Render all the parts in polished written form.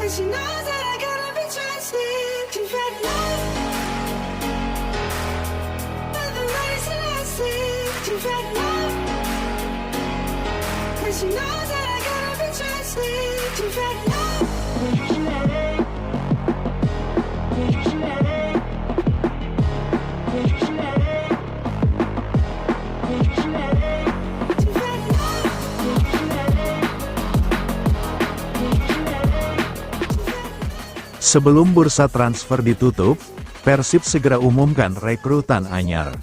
she knows that I gotta be trusted. She's had love, but the race that I see. She's had love, and she knows that I gotta be trusted. She's had love. Sebelum bursa transfer ditutup, Persib segera umumkan rekrutan anyar.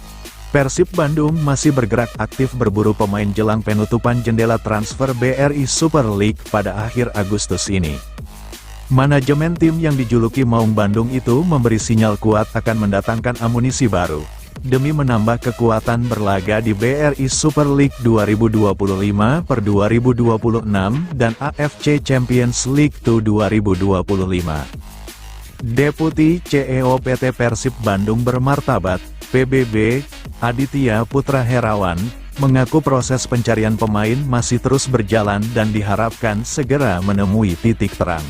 Persib Bandung masih bergerak aktif berburu pemain jelang penutupan jendela transfer BRI Super League pada akhir Agustus ini. Manajemen tim yang dijuluki Maung Bandung itu memberi sinyal kuat akan mendatangkan amunisi baru, demi menambah kekuatan berlaga di BRI Super League 2025/2026 dan AFC Champions League 2025. Deputi CEO PT Persib Bandung Bermartabat, PBB, Aditya Putra Herawan, mengaku proses pencarian pemain masih terus berjalan dan diharapkan segera menemui titik terang.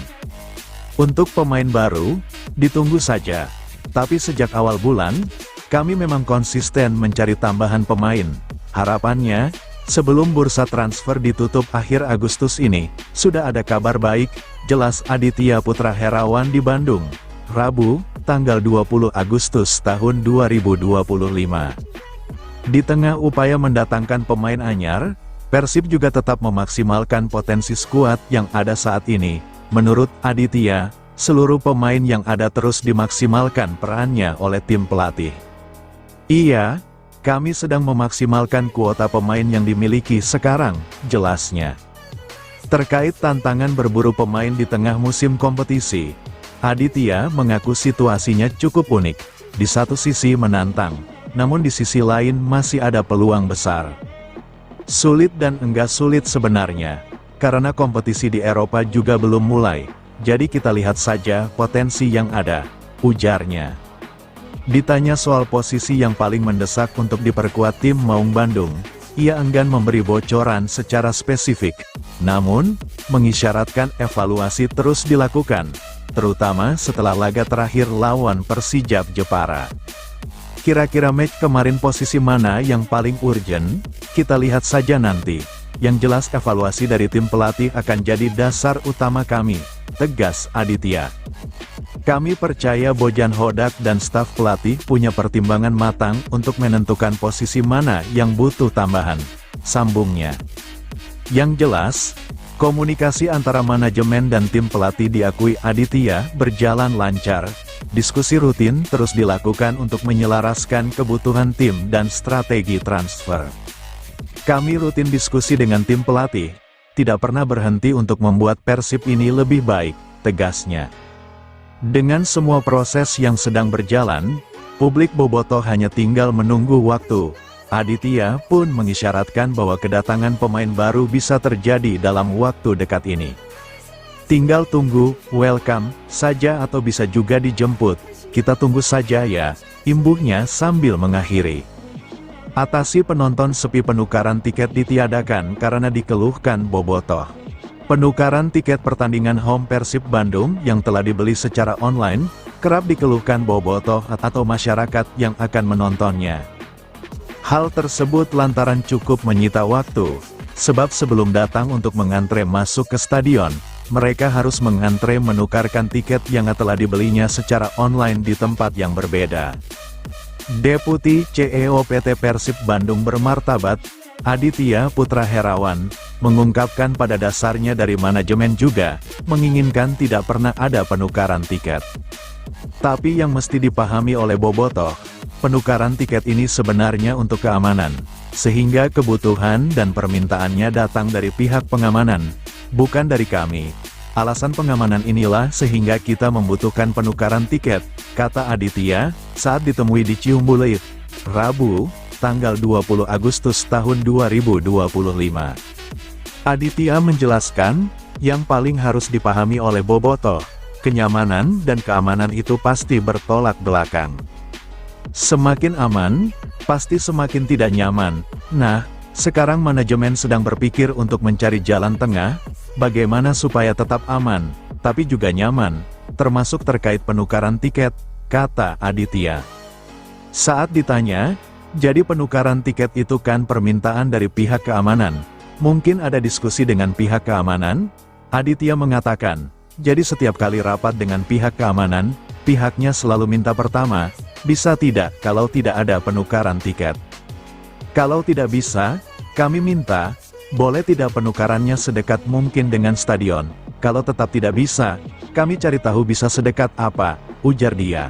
Untuk pemain baru, ditunggu saja. Tapi sejak awal bulan, kami memang konsisten mencari tambahan pemain. Harapannya, sebelum bursa transfer ditutup akhir Agustus ini, sudah ada kabar baik, jelas Aditya Putra Herawan di Bandung, Rabu, tanggal 20 Agustus tahun 2025. Di tengah upaya mendatangkan pemain anyar, Persib juga tetap memaksimalkan potensi skuad yang ada saat ini. Menurut Aditya, seluruh pemain yang ada terus dimaksimalkan perannya oleh tim pelatih. Iya, kami sedang memaksimalkan kuota pemain yang dimiliki sekarang, jelasnya. Terkait tantangan berburu pemain di tengah musim kompetisi, Aditya mengaku situasinya cukup unik. Di satu sisi menantang, namun di sisi lain masih ada peluang besar. Sulit dan enggak sulit sebenarnya, karena kompetisi di Eropa juga belum mulai, jadi kita lihat saja potensi yang ada, ujarnya. Ditanya soal posisi yang paling mendesak untuk diperkuat tim Maung Bandung, ia enggan memberi bocoran secara spesifik, namun, mengisyaratkan evaluasi terus dilakukan, terutama setelah laga terakhir lawan Persijap Jepara. Kira-kira match kemarin posisi mana yang paling urgent? Kita lihat saja nanti. Yang jelas evaluasi dari tim pelatih akan jadi dasar utama kami, tegas Aditya. Kami percaya Bojan Hodak dan staf pelatih punya pertimbangan matang untuk menentukan posisi mana yang butuh tambahan, sambungnya. Yang jelas, komunikasi antara manajemen dan tim pelatih diakui Aditya berjalan lancar. Diskusi rutin terus dilakukan untuk menyelaraskan kebutuhan tim dan strategi transfer. Kami rutin diskusi dengan tim pelatih, tidak pernah berhenti untuk membuat Persib ini lebih baik, tegasnya. Dengan semua proses yang sedang berjalan, publik bobotoh hanya tinggal menunggu waktu. Aditya pun mengisyaratkan bahwa kedatangan pemain baru bisa terjadi dalam waktu dekat ini. Tinggal tunggu, welcome, saja atau bisa juga dijemput, kita tunggu saja ya, imbuhnya sambil mengakhiri. Atasi penonton sepi. Penukaran tiket ditiadakan karena dikeluhkan bobotoh. Penukaran tiket pertandingan home Persib Bandung yang telah dibeli secara online, kerap dikeluhkan bobotoh atau masyarakat yang akan menontonnya. Hal tersebut lantaran cukup menyita waktu, sebab sebelum datang untuk mengantre masuk ke stadion, mereka harus mengantre menukarkan tiket yang telah dibelinya secara online di tempat yang berbeda. Deputi CEO PT Persib Bandung Bermartabat, Aditya Putra Herawan, mengungkapkan pada dasarnya dari manajemen juga, menginginkan tidak pernah ada penukaran tiket. Tapi yang mesti dipahami oleh bobotoh, penukaran tiket ini sebenarnya untuk keamanan, sehingga kebutuhan dan permintaannya datang dari pihak pengamanan, bukan dari kami. Alasan pengamanan inilah sehingga kita membutuhkan penukaran tiket, kata Aditya, saat ditemui di Ciumbuleuit, Rabu, tanggal 20 Agustus tahun 2025. Aditya menjelaskan, yang paling harus dipahami oleh bobotoh, kenyamanan dan keamanan itu pasti bertolak belakang. Semakin aman, pasti semakin tidak nyaman. Nah, sekarang manajemen sedang berpikir untuk mencari jalan tengah, bagaimana supaya tetap aman, tapi juga nyaman, termasuk terkait penukaran tiket, kata Aditya. Saat ditanya, jadi penukaran tiket itu kan permintaan dari pihak keamanan, mungkin ada diskusi dengan pihak keamanan? Aditya mengatakan, jadi setiap kali rapat dengan pihak keamanan, pihaknya selalu minta pertama, bisa tidak kalau tidak ada penukaran tiket. Kalau tidak bisa, kami minta, boleh tidak penukarannya sedekat mungkin dengan stadion. Kalau tetap tidak bisa, kami cari tahu bisa sedekat apa, ujar dia.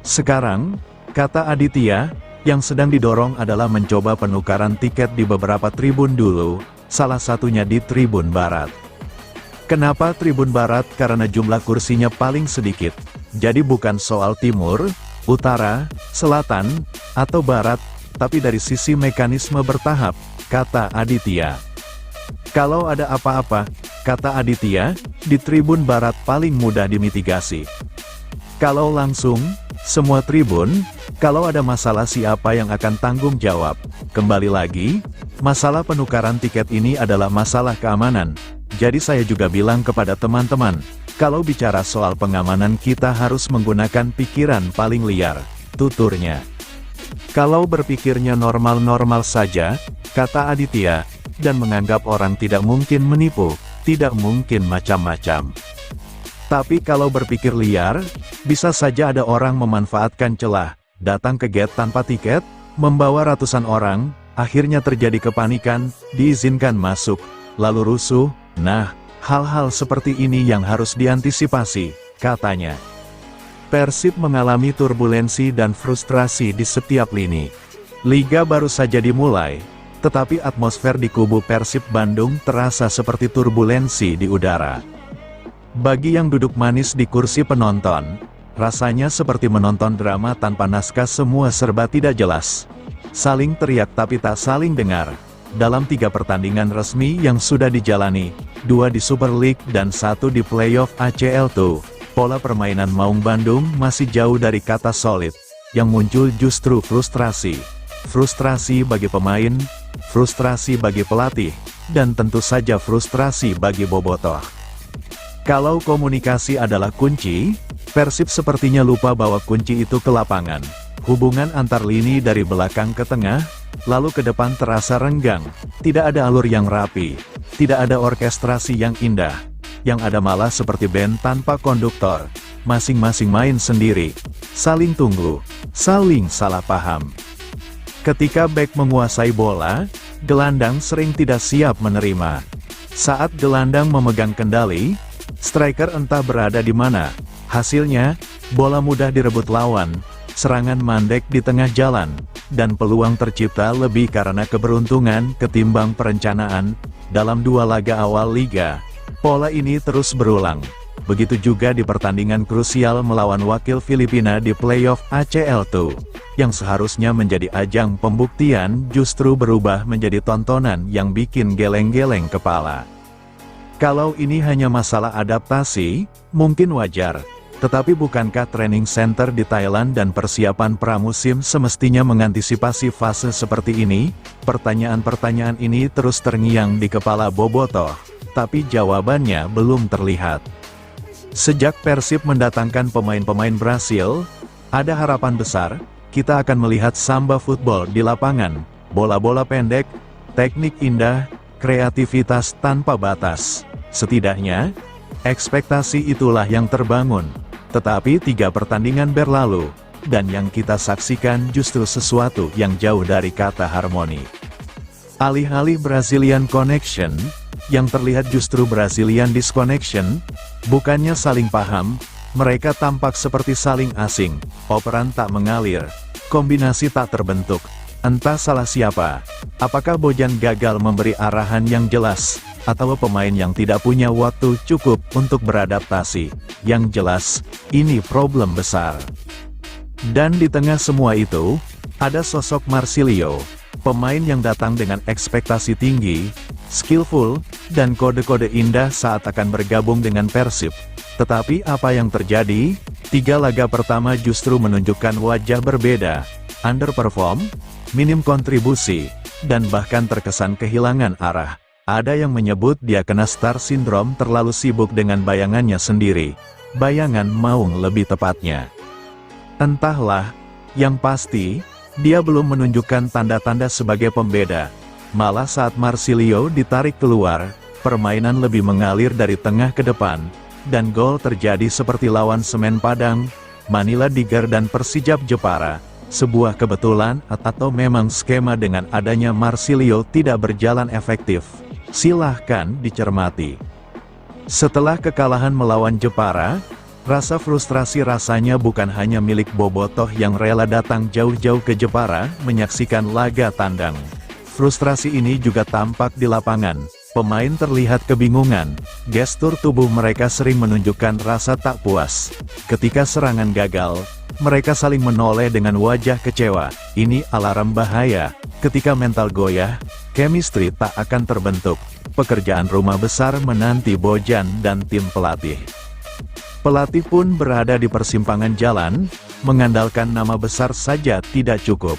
Sekarang, kata Aditya, yang sedang didorong adalah mencoba penukaran tiket di beberapa tribun dulu, salah satunya di Tribun Barat. Kenapa Tribun Barat? Karena jumlah kursinya paling sedikit. Jadi bukan soal timur, utara, selatan, atau barat, tapi dari sisi mekanisme bertahap, kata Aditya. Kalau ada apa-apa, kata Aditya, di Tribun Barat paling mudah dimitigasi. Kalau langsung, semua tribun, kalau ada masalah siapa yang akan tanggung jawab? Kembali lagi, masalah penukaran tiket ini adalah masalah keamanan. Jadi saya juga bilang kepada teman-teman, kalau bicara soal pengamanan kita harus menggunakan pikiran paling liar, tuturnya. Kalau berpikirnya normal-normal saja, kata Aditya, dan menganggap orang tidak mungkin menipu, tidak mungkin macam-macam. Tapi kalau berpikir liar, bisa saja ada orang memanfaatkan celah, datang ke gate tanpa tiket, membawa ratusan orang, akhirnya terjadi kepanikan, diizinkan masuk, lalu rusuh. Nah, hal-hal seperti ini yang harus diantisipasi, katanya. Persib mengalami turbulensi dan frustrasi di setiap lini. Liga baru saja dimulai, tetapi atmosfer di kubu Persib Bandung terasa seperti turbulensi di udara. Bagi yang duduk manis di kursi penonton, rasanya seperti menonton drama tanpa naskah, semua serba tidak jelas. Saling teriak tapi tak saling dengar. Dalam 3 pertandingan resmi yang sudah dijalani, 2 di Super League dan 1 di playoff ACL2, pola permainan Maung Bandung masih jauh dari kata solid. Yang muncul justru frustrasi. Frustrasi bagi pemain, frustrasi bagi pelatih, dan tentu saja frustrasi bagi bobotoh. Kalau komunikasi adalah kunci, Persib sepertinya lupa bahwa kunci itu ke lapangan. Hubungan antar lini dari belakang ke tengah, lalu ke depan terasa renggang, tidak ada alur yang rapi, tidak ada orkestrasi yang indah, yang ada malah seperti band tanpa konduktor, masing-masing main sendiri, saling tunggu, saling salah paham. Ketika bek menguasai bola, gelandang sering tidak siap menerima. Saat gelandang memegang kendali, striker entah berada di mana. Hasilnya, bola mudah direbut lawan, serangan mandek di tengah jalan, dan peluang tercipta lebih karena keberuntungan ketimbang perencanaan. Dalam 2 laga awal liga, pola ini terus berulang. Begitu juga di pertandingan krusial melawan wakil Filipina di playoff ACL2, yang seharusnya menjadi ajang pembuktian justru berubah menjadi tontonan yang bikin geleng-geleng kepala. Kalau ini hanya masalah adaptasi, mungkin wajar. Tetapi bukankah training center di Thailand dan persiapan pramusim semestinya mengantisipasi fase seperti ini? Pertanyaan-pertanyaan ini terus terngiang di kepala bobotoh, tapi jawabannya belum terlihat. Sejak Persib mendatangkan pemain-pemain Brasil, ada harapan besar, kita akan melihat samba football di lapangan, bola-bola pendek, teknik indah, kreativitas tanpa batas. Setidaknya, ekspektasi itulah yang terbangun. Tetapi 3 pertandingan berlalu, dan yang kita saksikan justru sesuatu yang jauh dari kata harmoni. Alih-alih Brazilian Connection, yang terlihat justru Brazilian Disconnection. Bukannya saling paham, mereka tampak seperti saling asing, operan tak mengalir, kombinasi tak terbentuk. Entah salah siapa, apakah Bojan gagal memberi arahan yang jelas, atau pemain yang tidak punya waktu cukup untuk beradaptasi. Yang jelas, ini problem besar. Dan di tengah semua itu, ada sosok Marsilio, pemain yang datang dengan ekspektasi tinggi, skillful, dan kode-kode indah saat akan bergabung dengan Persib. Tetapi apa yang terjadi? 3 laga pertama justru menunjukkan wajah berbeda, underperform, minim kontribusi, dan bahkan terkesan kehilangan arah. Ada yang menyebut dia kena star syndrome, terlalu sibuk dengan bayangannya sendiri. Bayangan Maung lebih tepatnya. Entahlah, yang pasti, dia belum menunjukkan tanda-tanda sebagai pembeda. Malah saat Marsilio ditarik keluar, permainan lebih mengalir dari tengah ke depan, dan gol terjadi seperti lawan Semen Padang, Manila Tiger dan Persijap Jepara. Sebuah kebetulan atau memang skema dengan adanya Marsilio tidak berjalan efektif? Silahkan dicermati. Setelah kekalahan melawan Jepara, rasa frustrasi rasanya bukan hanya milik Bobotoh yang rela datang jauh-jauh ke Jepara menyaksikan laga tandang. Frustrasi ini juga tampak di lapangan. Pemain terlihat kebingungan, gestur tubuh mereka sering menunjukkan rasa tak puas. Ketika serangan gagal, mereka saling menoleh dengan wajah kecewa. Ini alarm bahaya. Ketika mental goyah, chemistry tak akan terbentuk. Pekerjaan rumah besar menanti Bojan dan tim pelatih. Pelatih pun berada di persimpangan jalan, mengandalkan nama besar saja tidak cukup.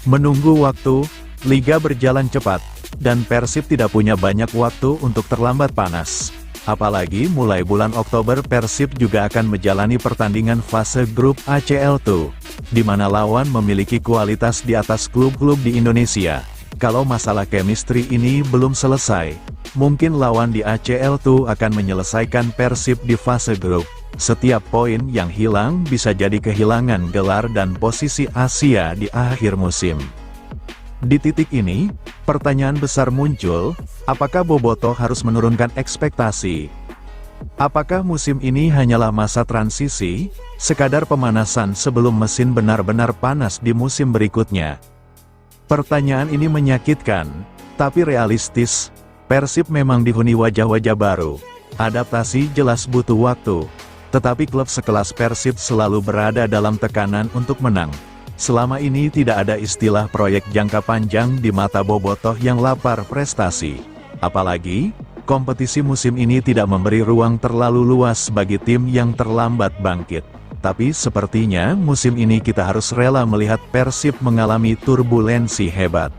Menunggu waktu, liga berjalan cepat, dan Persib tidak punya banyak waktu untuk terlambat panas. Apalagi mulai bulan Oktober Persib juga akan menjalani pertandingan fase grup ACL2, di mana lawan memiliki kualitas di atas klub-klub di Indonesia. Kalau masalah chemistry ini belum selesai, mungkin lawan di ACL2 akan menyelesaikan Persib di fase grup. Setiap poin yang hilang bisa jadi kehilangan gelar dan posisi Asia di akhir musim. Di titik ini, pertanyaan besar muncul, apakah Bobotoh harus menurunkan ekspektasi? Apakah musim ini hanyalah masa transisi, sekadar pemanasan sebelum mesin benar-benar panas di musim berikutnya? Pertanyaan ini menyakitkan, tapi realistis. Persib memang dihuni wajah-wajah baru. Adaptasi jelas butuh waktu. Tetapi klub sekelas Persib selalu berada dalam tekanan untuk menang. Selama ini tidak ada istilah proyek jangka panjang di mata Bobotoh yang lapar prestasi. Apalagi, kompetisi musim ini tidak memberi ruang terlalu luas bagi tim yang terlambat bangkit. Tapi sepertinya musim ini kita harus rela melihat Persib mengalami turbulensi hebat.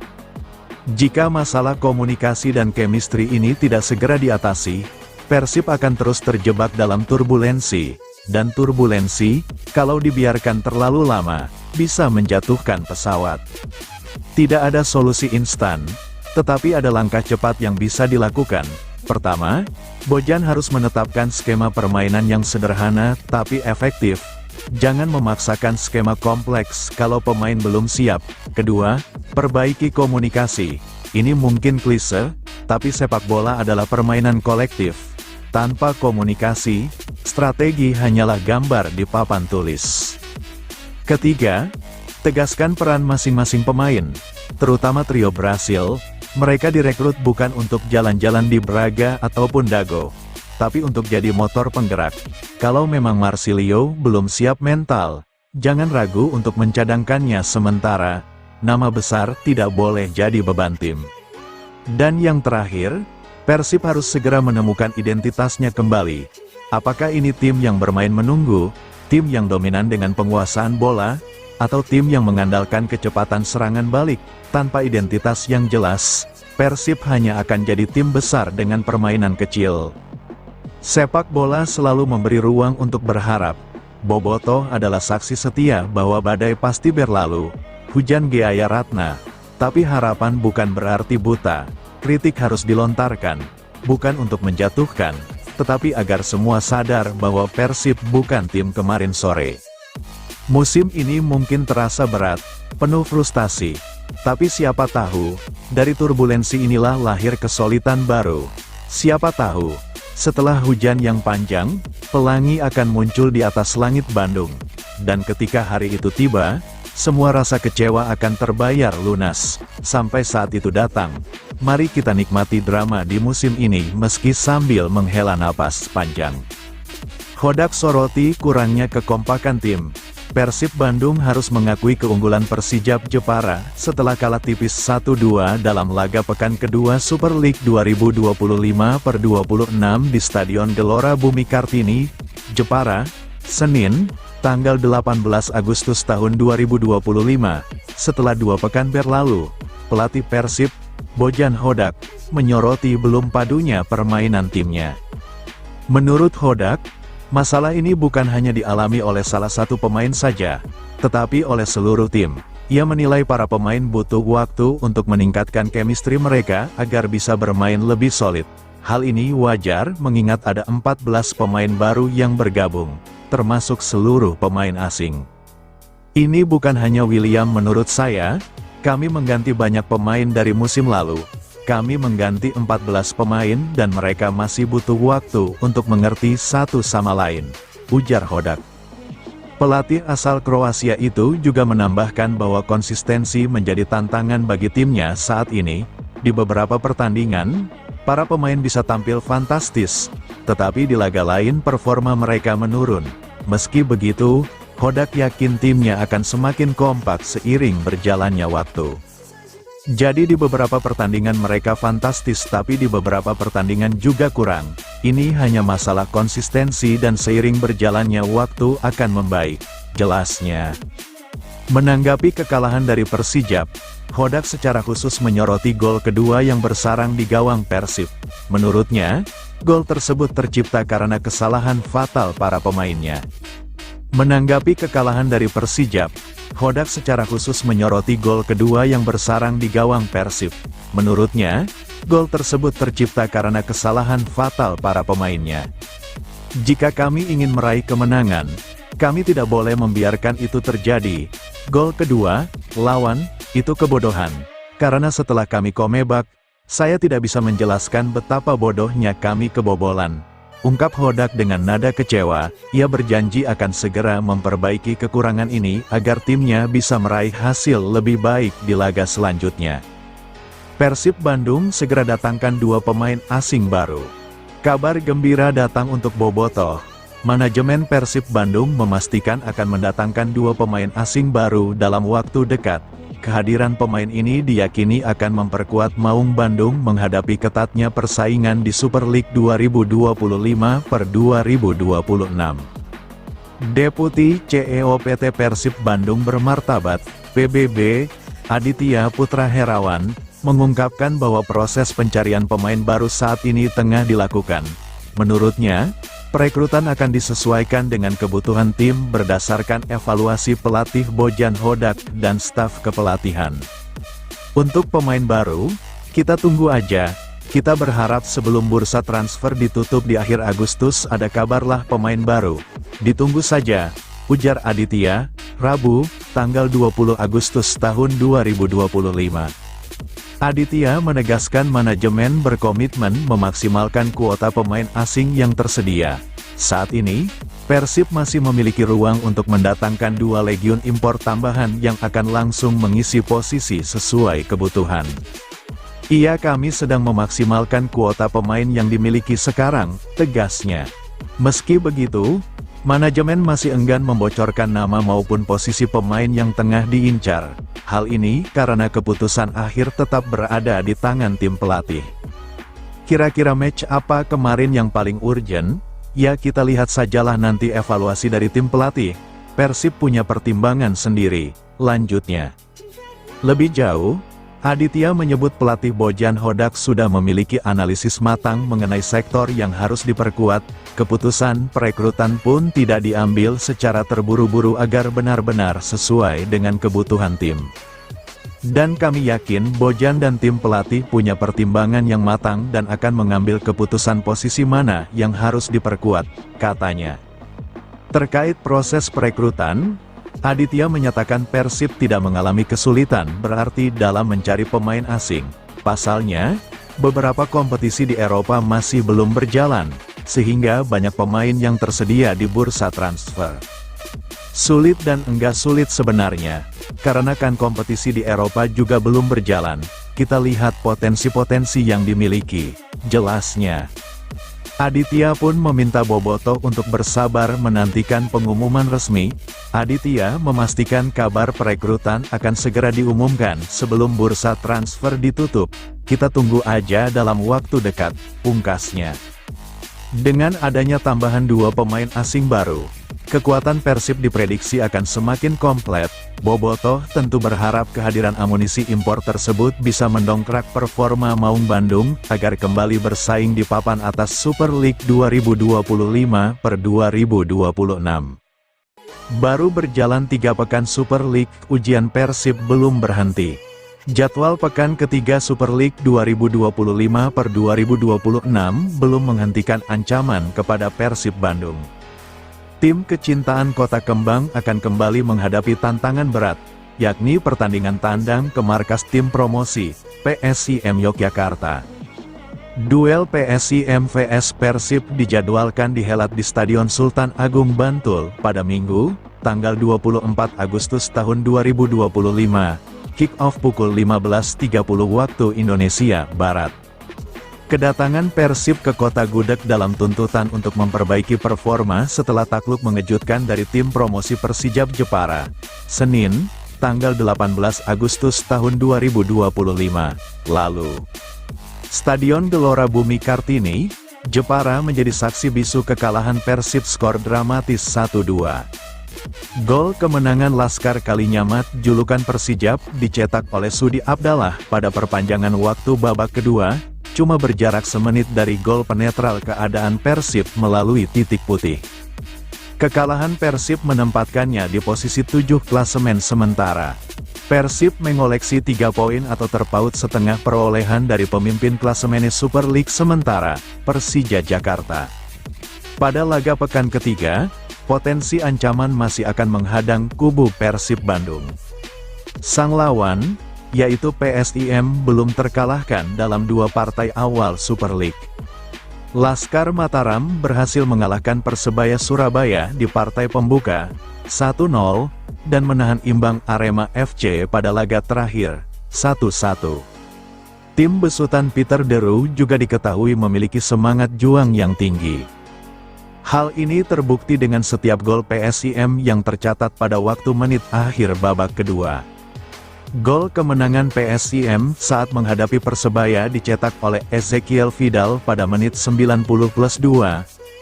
Jika masalah komunikasi dan chemistry ini tidak segera diatasi, Persib akan terus terjebak dalam turbulensi. Dan turbulensi, kalau dibiarkan terlalu lama, bisa menjatuhkan pesawat. Tidak ada solusi instan, tetapi ada langkah cepat yang bisa dilakukan. Pertama, Bojan harus menetapkan skema permainan yang sederhana tapi efektif. Jangan memaksakan skema kompleks kalau pemain belum siap. Kedua, perbaiki komunikasi. Ini mungkin klise, tapi sepak bola adalah permainan kolektif. Tanpa komunikasi, strategi hanyalah gambar di papan tulis. Ketiga, tegaskan peran masing-masing pemain, terutama trio Brasil. Mereka direkrut bukan untuk jalan-jalan di Braga ataupun Dago, tapi untuk jadi motor penggerak. Kalau memang Marsilio belum siap mental, jangan ragu untuk mencadangkannya sementara. Nama besar tidak boleh jadi beban tim. Dan yang terakhir, Persib harus segera menemukan identitasnya kembali. Apakah ini tim yang bermain menunggu, tim yang dominan dengan penguasaan bola, atau tim yang mengandalkan kecepatan serangan balik? Tanpa identitas yang jelas, Persib hanya akan jadi tim besar dengan permainan kecil. Sepak bola selalu memberi ruang untuk berharap. Bobotoh adalah saksi setia bahwa badai pasti berlalu. Hujan Geaya Ratna. Tapi harapan bukan berarti buta. Kritik harus dilontarkan, bukan untuk menjatuhkan, tetapi agar semua sadar bahwa Persib bukan tim kemarin sore. Musim ini mungkin terasa berat, penuh frustasi, tapi siapa tahu, dari turbulensi inilah lahir kesulitan baru. Siapa tahu, setelah hujan yang panjang, pelangi akan muncul di atas langit Bandung. Dan ketika hari itu tiba, semua rasa kecewa akan terbayar lunas. Sampai saat itu datang, mari kita nikmati drama di musim ini meski sambil menghela napas panjang. Khodak soroti kurangnya kekompakan tim. Persib Bandung harus mengakui keunggulan Persijap Jepara setelah kalah tipis 1-2 dalam laga pekan kedua Super League 2025/26 di Stadion Gelora Bumi Kartini, Jepara, Senin, tanggal 18 Agustus tahun 2025. Setelah 2 pekan berlalu, pelatih Persib, Bojan Hodak, menyoroti belum padunya permainan timnya. Menurut Hodak, masalah ini bukan hanya dialami oleh salah satu pemain saja, tetapi oleh seluruh tim. Ia menilai para pemain butuh waktu untuk meningkatkan chemistry mereka agar bisa bermain lebih solid. Hal ini wajar mengingat ada 14 pemain baru yang bergabung, termasuk seluruh pemain asing. Ini bukan hanya William menurut saya, kami mengganti banyak pemain dari musim lalu. Kami mengganti 14 pemain dan mereka masih butuh waktu untuk mengerti satu sama lain, ujar Hodak. Pelatih asal Kroasia itu juga menambahkan bahwa konsistensi menjadi tantangan bagi timnya saat ini. Di beberapa pertandingan, para pemain bisa tampil fantastis, tetapi di laga lain performa mereka menurun. Meski begitu, Hodak yakin timnya akan semakin kompak seiring berjalannya waktu. Jadi di beberapa pertandingan mereka fantastis tapi di beberapa pertandingan juga kurang. Ini hanya masalah konsistensi dan seiring berjalannya waktu akan membaik, jelasnya. Menanggapi kekalahan dari Persijap, Hodak secara khusus menyoroti gol kedua yang bersarang di gawang Persib. Menurutnya, gol tersebut tercipta karena kesalahan fatal para pemainnya. Menanggapi kekalahan dari Persijap, Hodak secara khusus menyoroti gol kedua yang bersarang di gawang Persib. Menurutnya, gol tersebut tercipta karena kesalahan fatal para pemainnya. Jika kami ingin meraih kemenangan, kami tidak boleh membiarkan itu terjadi. Gol kedua, lawan, itu kebodohan. Karena setelah kami comeback, saya tidak bisa menjelaskan betapa bodohnya kami kebobolan. Ungkap Hodak dengan nada kecewa. Ia berjanji akan segera memperbaiki kekurangan ini agar timnya bisa meraih hasil lebih baik di laga selanjutnya. Persib Bandung segera datangkan 2 pemain asing baru. Kabar gembira datang untuk Bobotoh. Manajemen Persib Bandung memastikan akan mendatangkan 2 pemain asing baru dalam waktu dekat. Kehadiran pemain ini diyakini akan memperkuat Maung Bandung menghadapi ketatnya persaingan di Super League 2025/2026. Deputi CEO PT Persib Bandung Bermartabat, PBB, Aditya Putra Herawan, mengungkapkan bahwa proses pencarian pemain baru saat ini tengah dilakukan. Menurutnya, perekrutan akan disesuaikan dengan kebutuhan tim berdasarkan evaluasi pelatih Bojan Hodak dan staf kepelatihan. Untuk pemain baru, kita tunggu aja. Kita berharap sebelum bursa transfer ditutup di akhir Agustus ada kabarlah pemain baru. Ditunggu saja, ujar Aditya, Rabu, tanggal 20 Agustus tahun 2025. Aditya menegaskan manajemen berkomitmen memaksimalkan kuota pemain asing yang tersedia. Saat ini, Persib masih memiliki ruang untuk mendatangkan 2 legiun impor tambahan yang akan langsung mengisi posisi sesuai kebutuhan. Kami sedang memaksimalkan kuota pemain yang dimiliki sekarang, tegasnya. Meski begitu, manajemen masih enggan membocorkan nama maupun posisi pemain yang tengah diincar. Hal ini karena keputusan akhir tetap berada di tangan tim pelatih. Kira-kira match apa kemarin yang paling urgent? Ya kita lihat sajalah nanti evaluasi dari tim pelatih. Persib punya pertimbangan sendiri, lanjutnya. Lebih jauh, Aditya menyebut pelatih Bojan Hodak sudah memiliki analisis matang mengenai sektor yang harus diperkuat. Keputusan perekrutan pun tidak diambil secara terburu-buru agar benar-benar sesuai dengan kebutuhan tim. Dan kami yakin Bojan dan tim pelatih punya pertimbangan yang matang dan akan mengambil keputusan posisi mana yang harus diperkuat, katanya. Terkait proses perekrutan, Aditya menyatakan Persib tidak mengalami kesulitan berarti dalam mencari pemain asing. Pasalnya, beberapa kompetisi di Eropa masih belum berjalan, sehingga banyak pemain yang tersedia di bursa transfer. Sulit dan enggak sulit sebenarnya, karena kan kompetisi di Eropa juga belum berjalan, kita lihat potensi-potensi yang dimiliki, jelasnya. Aditya pun meminta Bobotoh untuk bersabar menantikan pengumuman resmi. Aditya memastikan kabar perekrutan akan segera diumumkan sebelum bursa transfer ditutup. Kita tunggu aja dalam waktu dekat, pungkasnya. Dengan adanya tambahan 2 pemain asing baru, kekuatan Persib diprediksi akan semakin komplit. Bobotoh tentu berharap kehadiran amunisi impor tersebut bisa mendongkrak performa Maung Bandung, agar kembali bersaing di papan atas Super League 2025/2026. Baru berjalan 3 pekan Super League, ujian Persib belum berhenti. Jadwal pekan ketiga Super League 2025/2026 belum menghentikan ancaman kepada Persib Bandung. Tim kecintaan Kota Kembang akan kembali menghadapi tantangan berat, yakni pertandingan tandang ke markas tim promosi, PSIM Yogyakarta. Duel PSIM vs Persib dijadwalkan dihelat di Stadion Sultan Agung Bantul pada Minggu, tanggal 24 Agustus tahun 2025, kick-off pukul 15.30 waktu Indonesia Barat. Kedatangan Persib ke Kota Gudeg dalam tuntutan untuk memperbaiki performa setelah takluk mengejutkan dari tim promosi Persijap Jepara, Senin, tanggal 18 Agustus tahun 2025, lalu. Stadion Gelora Bumi Kartini, Jepara menjadi saksi bisu kekalahan Persib skor dramatis 1-2. Gol kemenangan Laskar Kalinyamat julukan Persijap dicetak oleh Sudi Abdallah pada perpanjangan waktu babak kedua, cuma berjarak semenit dari gol penetral keadaan Persib melalui titik putih. Kekalahan Persib menempatkannya di posisi 7 klasemen sementara. Persib mengoleksi 3 poin atau terpaut setengah perolehan dari pemimpin klasemen Super League sementara, Persija Jakarta. Pada laga pekan ketiga, potensi ancaman masih akan menghadang kubu Persib Bandung. Sang lawan, yaitu PSIM, belum terkalahkan dalam 2 partai awal Super League. Laskar Mataram berhasil mengalahkan Persebaya Surabaya di partai pembuka, 1-0, dan menahan imbang Arema FC pada laga terakhir, 1-1. Tim besutan Peter Deru juga diketahui memiliki semangat juang yang tinggi. Hal ini terbukti dengan setiap gol PSIM yang tercatat pada waktu menit akhir babak kedua. Gol kemenangan PSIM saat menghadapi Persebaya dicetak oleh Ezekiel Vidal pada menit 90+2,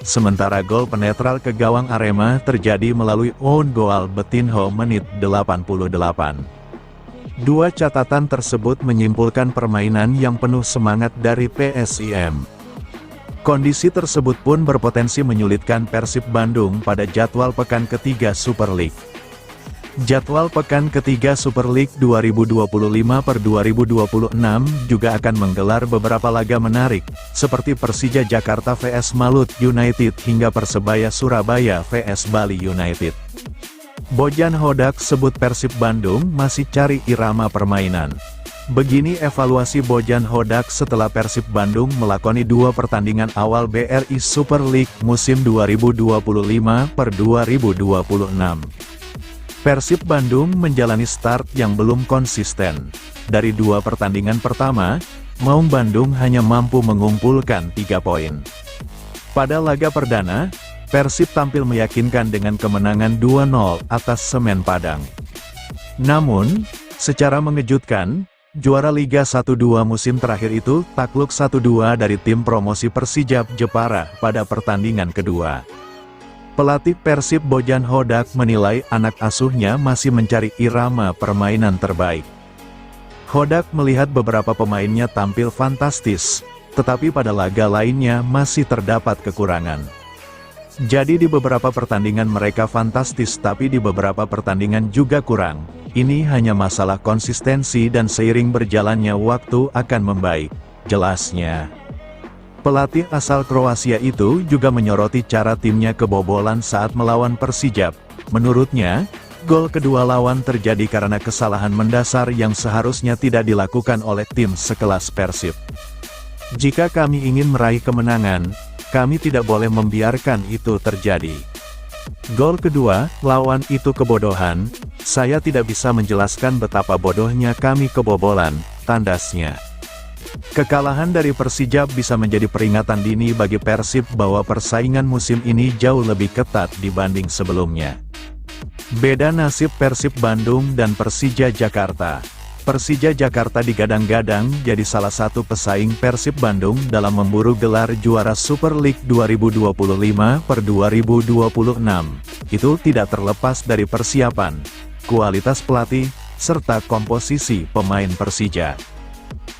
sementara gol penetral ke gawang Arema terjadi melalui own goal Betinho menit 88. Dua catatan tersebut menyimpulkan permainan yang penuh semangat dari PSIM. Kondisi tersebut pun berpotensi menyulitkan Persib Bandung pada jadwal pekan ketiga Super League. Jadwal pekan ketiga Super League 2025/2026 juga akan menggelar beberapa laga menarik, seperti Persija Jakarta vs Malut United hingga Persebaya Surabaya vs Bali United. Bojan Hodak sebut Persib Bandung masih cari irama permainan. Begini evaluasi Bojan Hodak setelah Persib Bandung melakoni 2 pertandingan awal BRI Super League musim 2025/2026. Persib Bandung menjalani start yang belum konsisten. Dari 2 pertandingan pertama, Maung Bandung hanya mampu mengumpulkan 3 poin. Pada laga perdana, Persib tampil meyakinkan dengan kemenangan 2-0 atas Semen Padang. Namun, secara mengejutkan, juara Liga 1-2 musim terakhir itu takluk 1-2 dari tim promosi Persijap Jepara pada pertandingan kedua. Pelatih Persib Bojan Hodak menilai anak asuhnya masih mencari irama permainan terbaik. Hodak melihat beberapa pemainnya tampil fantastis, tetapi pada laga lainnya masih terdapat kekurangan. Jadi di beberapa pertandingan mereka fantastis tapi di beberapa pertandingan juga kurang. Ini hanya masalah konsistensi dan seiring berjalannya waktu akan membaik, jelasnya. Pelatih asal Kroasia itu juga menyoroti cara timnya kebobolan saat melawan Persijap. Menurutnya, gol kedua lawan terjadi karena kesalahan mendasar yang seharusnya tidak dilakukan oleh tim sekelas Persib. Jika kami ingin meraih kemenangan, kami tidak boleh membiarkan itu terjadi. Gol kedua, lawan itu kebodohan, saya tidak bisa menjelaskan betapa bodohnya kami kebobolan, tandasnya. Kekalahan dari Persijap bisa menjadi peringatan dini bagi Persib bahwa persaingan musim ini jauh lebih ketat dibanding sebelumnya. Beda nasib Persib Bandung dan Persija Jakarta. Persija Jakarta digadang-gadang jadi salah satu pesaing Persib Bandung dalam memburu gelar juara Super League 2025/2026. itu tidak terlepas dari persiapan, kualitas pelatih, serta komposisi pemain Persija.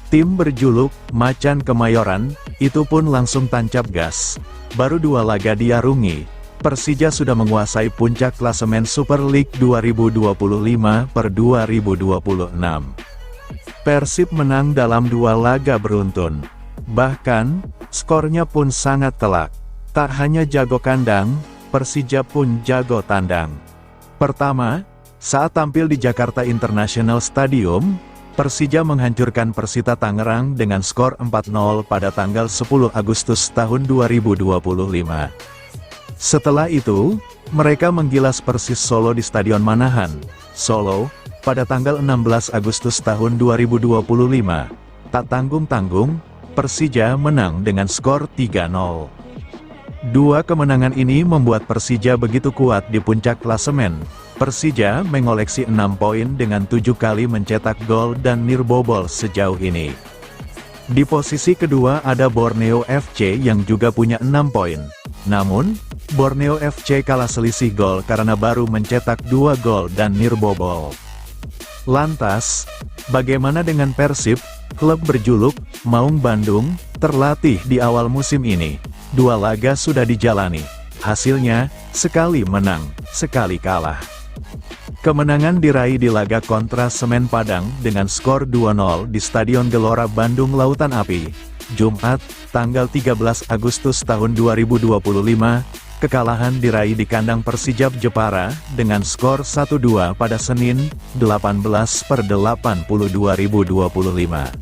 Tim berjuluk Macan Kemayoran, itu pun langsung tancap gas. Baru 2 laga diarungi, Persija sudah menguasai puncak klasemen Super League 2025/2026. Persib menang dalam 2 laga beruntun. Bahkan, skornya pun sangat telak. Tak hanya jago kandang, Persija pun jago tandang. Pertama, saat tampil di Jakarta International Stadium, Persija menghancurkan Persita Tangerang dengan skor 4-0 pada tanggal 10 Agustus tahun 2025. Setelah itu, mereka menggilas Persis Solo di Stadion Manahan, Solo, pada tanggal 16 Agustus tahun 2025. Tak tanggung-tanggung, Persija menang dengan skor 3-0. 2 kemenangan ini membuat Persija begitu kuat di puncak klasemen. Persija mengoleksi 6 poin dengan 7 kali mencetak gol dan nirbobol sejauh ini. Di posisi kedua ada Borneo FC yang juga punya 6 poin. Namun, Borneo FC kalah selisih gol karena baru mencetak 2 gol dan nirbobol. Lantas, bagaimana dengan Persib, klub berjuluk Maung Bandung, terlatih di awal musim ini? 2 laga sudah dijalani. Hasilnya, sekali menang, sekali kalah. Kemenangan diraih di laga kontra Semen Padang dengan skor 2-0 di Stadion Gelora Bandung Lautan Api, Jumat, tanggal 13 Agustus tahun 2025. Kekalahan diraih di kandang Persijap Jepara dengan skor 1-2 pada Senin, 18/8/2025.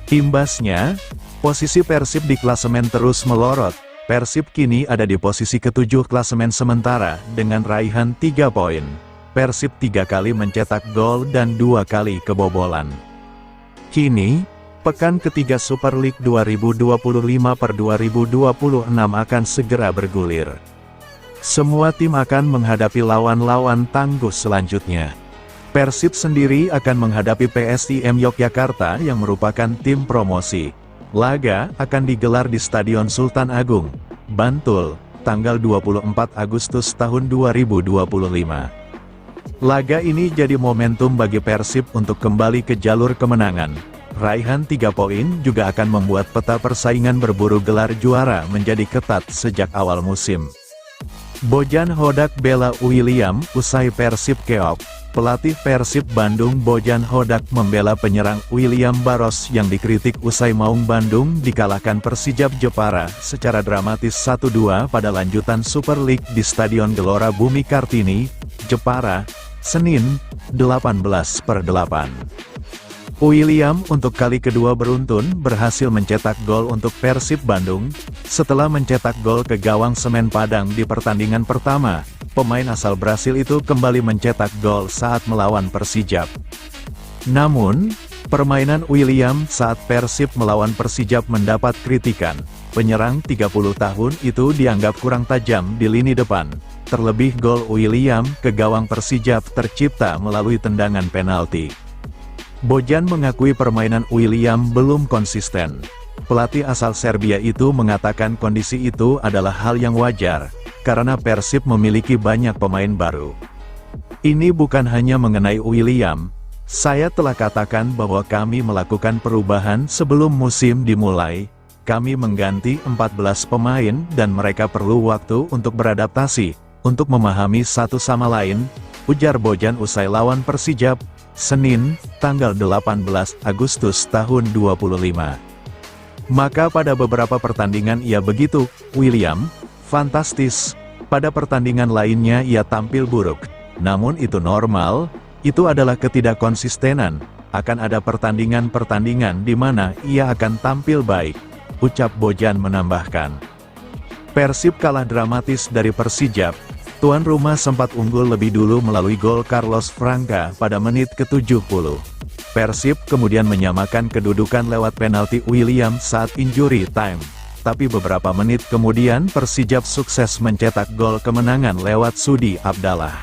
Imbasnya, posisi Persib di klasemen terus melorot. Persib kini ada di posisi ke-7 klasemen sementara dengan raihan 3 poin. Persib 3 kali mencetak gol dan 2 kali kebobolan. Kini, pekan ketiga Super League 2025/2026 akan segera bergulir. Semua tim akan menghadapi lawan-lawan tangguh selanjutnya. Persib sendiri akan menghadapi PSIM Yogyakarta yang merupakan tim promosi. Laga akan digelar di Stadion Sultan Agung, Bantul, tanggal 24 Agustus tahun 2025. Laga ini jadi momentum bagi Persib untuk kembali ke jalur kemenangan. Raihan 3 poin juga akan membuat peta persaingan berburu gelar juara menjadi ketat sejak awal musim. Bojan Hodak bela William usai Persib keok. Pelatih Persib Bandung Bojan Hodak membela penyerang William Barros yang dikritik usai Maung Bandung dikalahkan Persijap Jepara secara dramatis 1-2 pada lanjutan Super League di Stadion Gelora Bumi Kartini, Jepara, Senin, 18/8. William untuk kali kedua beruntun berhasil mencetak gol untuk Persib Bandung. Setelah mencetak gol ke gawang Semen Padang di pertandingan pertama, pemain asal Brasil itu kembali mencetak gol saat melawan Persijap. Namun, permainan William saat Persib melawan Persijap mendapat kritikan. Penyerang 30 tahun itu dianggap kurang tajam di lini depan. Terlebih gol William ke gawang Persijap tercipta melalui tendangan penalti. Bojan mengakui permainan William belum konsisten. Pelatih asal Serbia itu mengatakan kondisi itu adalah hal yang wajar, karena Persib memiliki banyak pemain baru. Ini bukan hanya mengenai William, saya telah katakan bahwa kami melakukan perubahan sebelum musim dimulai. Kami mengganti 14 pemain dan mereka perlu waktu untuk beradaptasi, untuk memahami satu sama lain, ujar Bojan usai lawan Persijap, Senin, tanggal 18 Agustus tahun 25. Maka pada beberapa pertandingan ia begitu, William, fantastis. Pada pertandingan lainnya ia tampil buruk. Namun itu normal, itu adalah ketidakkonsistenan. Akan ada pertandingan-pertandingan di mana ia akan tampil baik, ucap Bojan menambahkan. Persib kalah dramatis dari Persijap. Tuan rumah sempat unggul lebih dulu melalui gol Carlos Franca pada menit ke-70. Persib kemudian menyamakan kedudukan lewat penalti William saat injury time. Tapi beberapa menit kemudian Persijap sukses mencetak gol kemenangan lewat Sudi Abdallah.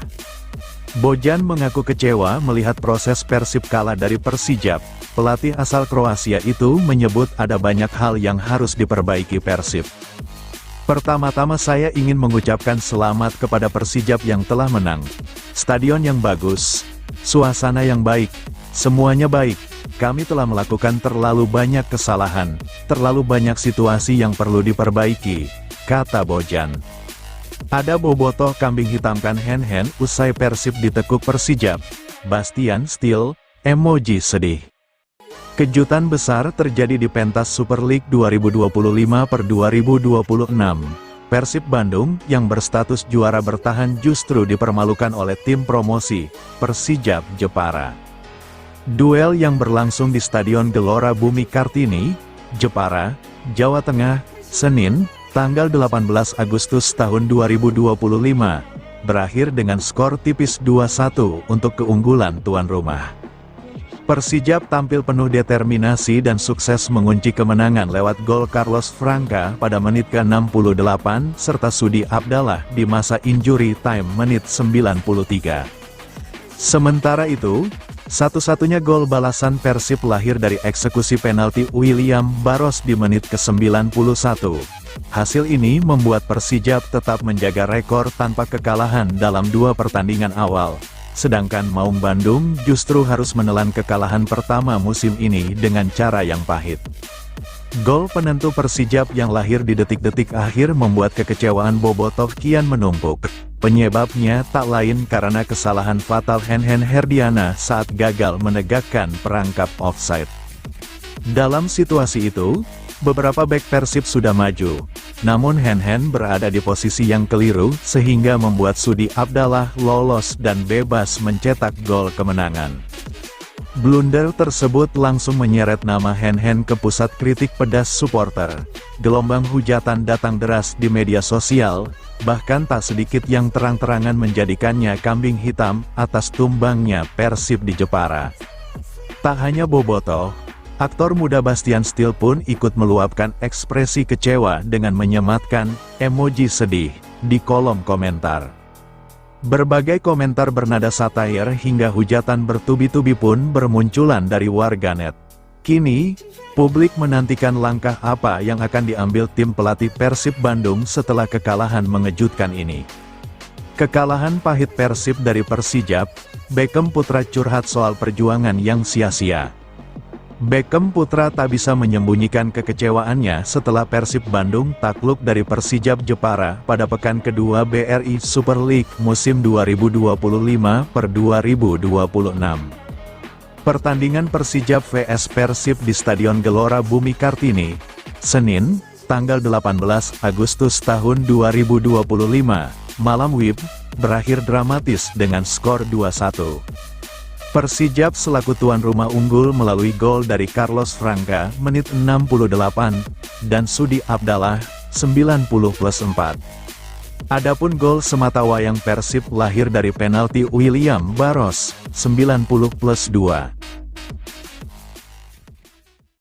Bojan mengaku kecewa melihat proses Persib kalah dari Persijap. Pelatih asal Kroasia itu menyebut ada banyak hal yang harus diperbaiki Persib. Pertama-tama saya ingin mengucapkan selamat kepada Persijap yang telah menang. Stadion yang bagus, suasana yang baik, semuanya baik. Kami telah melakukan terlalu banyak kesalahan, terlalu banyak situasi yang perlu diperbaiki, kata Bojan. Ada bobotoh kambing hitamkan Hen-Hen usai Persib ditekuk Persijap. Bastian Steel, emoji sedih. Kejutan besar terjadi di pentas Super League 2025/2026. Persib Bandung, yang berstatus juara bertahan justru dipermalukan oleh tim promosi, Persijap Jepara. Duel yang berlangsung di Stadion Gelora Bumi Kartini, Jepara, Jawa Tengah, Senin, tanggal 18 Agustus tahun 2025, berakhir dengan skor tipis 2-1 untuk keunggulan tuan rumah. Persijap tampil penuh determinasi dan sukses mengunci kemenangan lewat gol Carlos Franca pada menit ke-68 serta Sudi Abdallah di masa injury time menit 93. Sementara itu, satu-satunya gol balasan Persib lahir dari eksekusi penalti William Barros di menit ke-91. Hasil ini membuat Persijap tetap menjaga rekor tanpa kekalahan dalam 2 pertandingan awal. Sedangkan Maung Bandung justru harus menelan kekalahan pertama musim ini dengan cara yang pahit. Gol penentu Persijap yang lahir di detik-detik akhir membuat kekecewaan bobotoh kian menumpuk. Penyebabnya tak lain karena kesalahan fatal Hen-Hen Herdiana saat gagal menegakkan perangkap offside. Dalam situasi itu, beberapa bek Persib sudah maju, namun Hen-Hen berada di posisi yang keliru sehingga membuat Sudi Abdallah lolos dan bebas mencetak gol kemenangan. Blunder tersebut langsung menyeret nama Hen-Hen ke pusat kritik pedas supporter. Gelombang hujatan datang deras di media sosial, bahkan tak sedikit yang terang-terangan menjadikannya kambing hitam atas tumbangnya Persib di Jepara. Tak hanya bobotoh, aktor muda Bastian Steel pun ikut meluapkan ekspresi kecewa dengan menyematkan emoji sedih di kolom komentar. Berbagai komentar bernada satair hingga hujatan bertubi-tubi pun bermunculan dari warganet. Kini, publik menantikan langkah apa yang akan diambil tim pelatih Persib Bandung setelah kekalahan mengejutkan ini. Kekalahan pahit Persib dari Persijap, Beckham Putra curhat soal perjuangan yang sia-sia. Beckham Putra tak bisa menyembunyikan kekecewaannya setelah Persib Bandung takluk dari Persijap Jepara pada pekan kedua BRI Super League musim 2025/2026. Pertandingan Persijap vs Persib di Stadion Gelora Bumi Kartini, Senin, tanggal 18 Agustus tahun 2025, malam WIB, berakhir dramatis dengan skor 2-1. Persijap selaku tuan rumah unggul melalui gol dari Carlos Franca menit 68, dan Sudi Abdallah, 90+4. Adapun gol sematawayang Persib lahir dari penalti William Barros, 90+2.